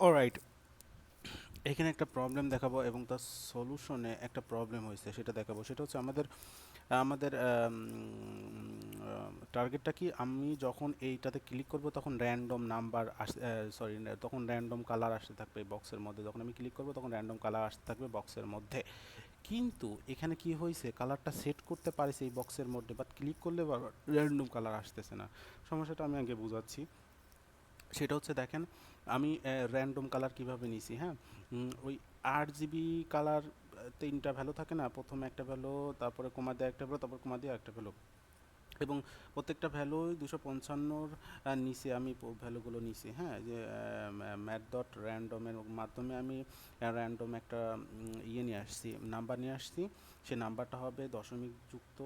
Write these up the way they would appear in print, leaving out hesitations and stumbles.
Alright, এখানে একটা problem দেখাবো এবং তার সলিউশনে একটা প্রবলেম হয়েছে সেটা দেখাবো। সেটা হচ্ছে আমাদের আমাদের টার্গেটটা কি, আমি যখন এইটাতে ক্লিক করব তখন র্যান্ডম নাম্বার আস সরি তখন র্যান্ডম কালার আসতে থাকবে বক্সের মধ্যে। যখন আমি ক্লিক করব তখন র্যান্ডম কালার আসতে থাকবে বক্সের মধ্যে। কিন্তু এখানে কি হয়েছে, কালারটা সেট করতে পারিস এই বক্সের মধ্যে, বাট ক্লিক করলে র্যান্ডম কালার আসতেছে না। সমস্যাটা আমি আগে বোঝাচ্ছি। সেটা হচ্ছে দেখেন, আমি র্যান্ডম কালার কিভাবে নিছি, হ্যাঁ। ওই 8 জিবি কালার, তিনটা ভ্যালু থাকে না, প্রথমে একটা ভ্যালু, তারপরে কমা দিয়ে একটা ভ্যালু, তারপর কমা দিয়ে একটা ভ্যালু, এবং প্রত্যেকটা ভ্যালু 255-র নিচে আমি ভ্যালুগুলো নিছি, হ্যাঁ। যে ম্যাথ ডট র্যান্ডমের মাধ্যমে আমি র্যান্ডম একটা নিয়ে আসছি, নাম্বার নিয়ে আসছি। সে নাম্বারটা হবে দশমিক যুক্ত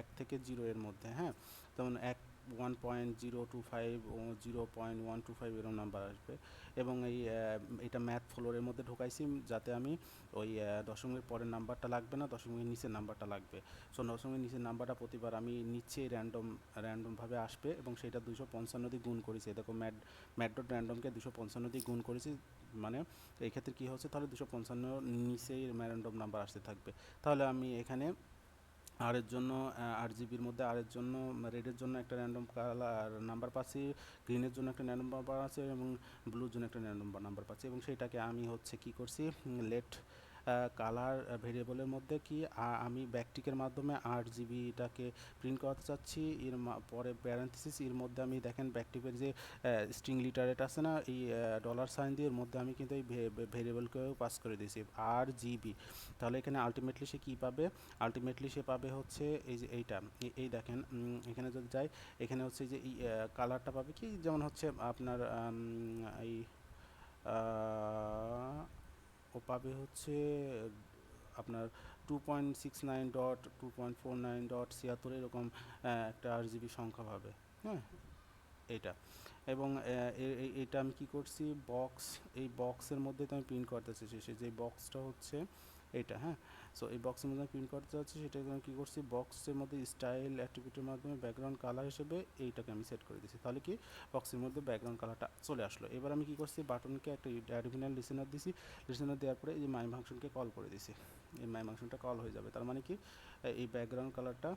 1 থেকে 0 এর মধ্যে, হ্যাঁ। যেমন 1.025 ও 0.125 এরকম নাম্বার আসবে। এবং এটা ম্যাথ ফ্লোরের মধ্যে ঢোকাইছি যাতে আমি ওই দশমিকের পরের নাম্বারটা লাগবে না, দশমিকের নিচের নাম্বারটা লাগবে। সো দশমিকের নিচের নাম্বারটা প্রতিবার আমি নিচে র্যান্ডমভাবে আসবে, এবং সেটা 255 দিয়ে গুণ করেছি। দেখো ম্যাট ডট র্যান্ডমকে 255 দিয়ে গুণ করেছি, মানে এই ক্ষেত্রে কী হচ্ছে, তাহলে 255 নিচেই র্যান্ডম নাম্বার আসতে থাকবে। তাহলে আমি এখানে আর এর জন্য 8 জিবির মধ্যে আর এর জন্য রেডের জন্য একটা র্যান্ডম কালার নাম্বার পাচ্ছি, গ্রিনের জন্য একটা র্যান্ডম নাম্বার আছে, এবং ব্লুর জন্য একটা র্যান্ডম নাম্বার পাচ্ছি। এবং সেইটাকে আমি হচ্ছে কি করছি, লেট কালার ভেরিয়েবলের মধ্যে কি আমি ব্যাকটিকের মাধ্যমে 8 জিবিটাকে প্রিন্ট করাতে চাচ্ছি। এর পরে প্যারেন্থেসিস, এর মধ্যে আমি দেখেন ব্যাকটিকের যে স্ট্রিং লিটারেট আছে না, এই ডলার সাইন দিয়ে এর মধ্যে আমি কিন্তু এই ভেরিয়েবলকেও পাস করে দিয়েছি 8 জিবি। তাহলে এখানে আলটিমেটলি সে কী পাবে, আলটিমেটলি সে পাবে হচ্ছে এই যে এইটা, এই দেখেন, এখানে যদি যাই, এখানে হচ্ছে যে এই কালারটা পাবে কি, যেমন হচ্ছে আপনার এই ও পাবে হচ্ছে আপনার 2.69.2.49.76 এরকম একটা 8 জিবি সংখ্যা পাবে, হ্যাঁ। এইটা, এবং এইটা আমি কি করছি, বক্স, এই বক্সের মধ্যে তো আমি প্রিন্ট করতে চাইছি, সে যে বক্সটা হচ্ছে এইটা, হ্যাঁ। সো এই বক্সের মধ্যে আমি প্রিন্ট করতে চাচ্ছি, সেটা আমি কী করছি, বক্সের মধ্যে স্টাইল অ্যাট্রিবিউটের মাধ্যমে ব্যাকগ্রাউন্ড কালার হিসেবে এইটাকে আমি সেট করে দিচ্ছি। তাহলে কি বক্সের মধ্যে ব্যাকগ্রাউন্ড কালারটা চলে আসলো। এবার আমি কী করছি, বাটনকে একটা অ্যাডিশনাল লিসেনার দিছি, লিসেনার দেওয়ার পরে এই মাই ফাংশনকে কল করে দিছি। এই মাই ফাংশনটা কল হয়ে যাবে, তার মানে কি এই ব্যাকগ্রাউন্ড কালারটা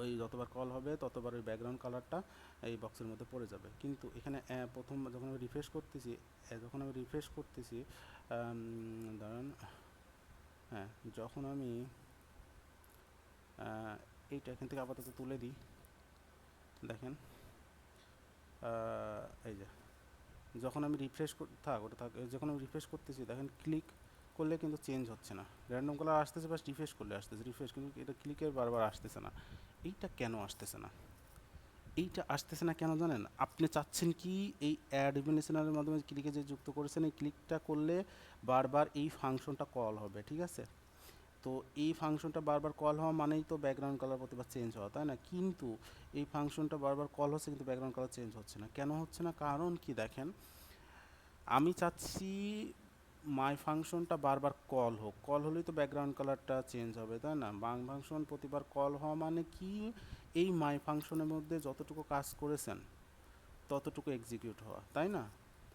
ওই যতবার কল হবে ততবার ওই ব্যাকগ্রাউন্ড কালারটা এই বক্সের মধ্যে পড়ে যাবে। কিন্তু এখানে প্রথম যখন আমি রিফ্রেশ করতেছি, দাঁড়ান, হ্যাঁ, যখন আমি এইটা এখান থেকে আপাতত তুলে দিই, দেখেন এই যে যখন আমি রিফ্রেশ ওটা থাক, যখন আমি রিফ্রেশ করতেছি দেখেন ক্লিক করলে কিন্তু চেঞ্জ হচ্ছে না, র্যান্ডম কালার আসতেছে, বাস রিফ্রেশ করলে আসতেছে, রিফ্রেশ, কিন্তু এটা ক্লিকের বারবার আসতেছে না। এইটা কেন আসতেছে না, এইটা আসতেছে না কেন জানেন, আপনি চাচ্ছেন কি এই অ্যাড ইভেন্টেশনের মাধ্যমে ক্লিকে যে যুক্ত করেছেন, এই ক্লিকটা করলে বারবার এই ফাংশনটা কল হবে, ঠিক আছে। তো এই ফাংশনটা বারবার কল হওয়া মানেই তো ব্যাকগ্রাউন্ড কালার প্রতিবার চেঞ্জ হওয়া, তাই না। কিন্তু এই ফাংশনটা বারবার কল হচ্ছে কিন্তু ব্যাকগ্রাউন্ড কালার চেঞ্জ হচ্ছে না, কেন হচ্ছে না, কারণ কি দেখেন, আমি চাচ্ছি মাই ফাংশনটা বারবার কল হোক, কল হলেই তো ব্যাকগ্রাউন্ড কালারটা চেঞ্জ হবে, তাই না। মাই ফাংশন প্রতিবার কল হওয়া মানে কি, এই মাই ফাংশনের মধ্যে যতটুকু কাজ করেছেন ততটুকু এক্সিকিউট হওয়া, তাই না।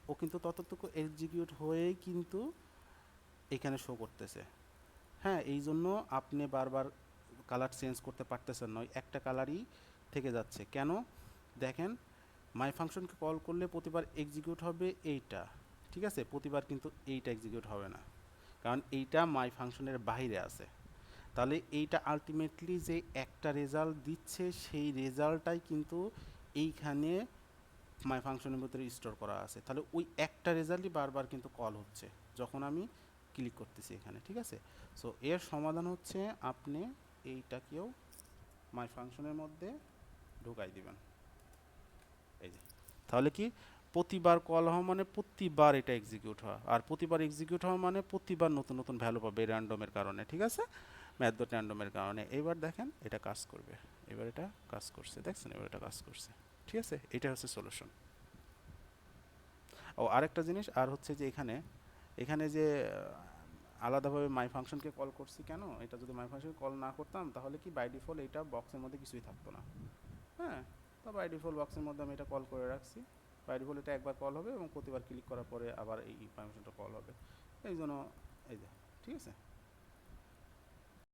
ও কিন্তু ততটুকু এক্সিকিউট হয়েই কিন্তু এখানে শো করতেছে, হ্যাঁ। এই জন্য আপনি বারবার কালার চেঞ্জ করতে পারতেছেন না, ওই একটা কালারই থেকে যাচ্ছে। কেন, দেখেন, মাই ফাংশনকে কল করলে প্রতিবার এক্সিকিউট হবে এইটা, ঠিক আছে, প্রতিবার কিন্তু এইটা এক্সিকিউট হবে না, কারণ এইটা মাই ফাংশনের বাইরে আছে। তাহলে এইটা আলটিমেটলি যে একটা রেজাল্ট দিচ্ছে, সেই রেজাল্টটাই কিন্তু এইখানে মাই ফাংশনের ভিতরে স্টোর করা আছে। তাহলে ওই একটা রেজাল্টই বারবার কিন্তু কল হচ্ছে যখন আমি ক্লিক করতেছি এখানে, ঠিক আছে। সো এর সমাধান হচ্ছে আপনি এইটাকেও মাই ফাংশনের মধ্যে ঢুকাই দিবেন, এই যে। তাহলে কি, প্রতিবার কল হওয়া মানে প্রতিবার এটা এক্সিকিউট হওয়া, আর প্রতিবার এক্সিকিউট হওয়া মানে প্রতিবার নতুন নতুন ভ্যালু পাবে র্যান্ডমের কারণে, ঠিক আছে, ম্যাথ ডট র্যান্ডমের কারণে। এবার দেখেন এটা কাজ করবে, এবার এটা কাজ করছে, দেখছেন, এবার এটা কাজ করছে, ঠিক আছে। এটা হচ্ছে সলিউশন। ও আরেকটা জিনিস আর হচ্ছে যে এখানে, এখানে যে আলাদাভাবে মাই ফাংশনকে কল করছি কেন, এটা যদি মাই ফাংশনকে কল না করতাম তাহলে কি বাই ডিফল্ট এটা বক্সের মধ্যে কিছুই থাকতো না, হ্যাঁ। তো বাই ডিফল্ট বক্সের মধ্যে আমি এটা কল করে রাখছি, বাই ডিফল্ট এটা একবার কল হবে এবং প্রতিবার ক্লিক করার পরে আবার এই পারমিশনটা কল হবে, এই জন্য এই যে ঠিক আছে।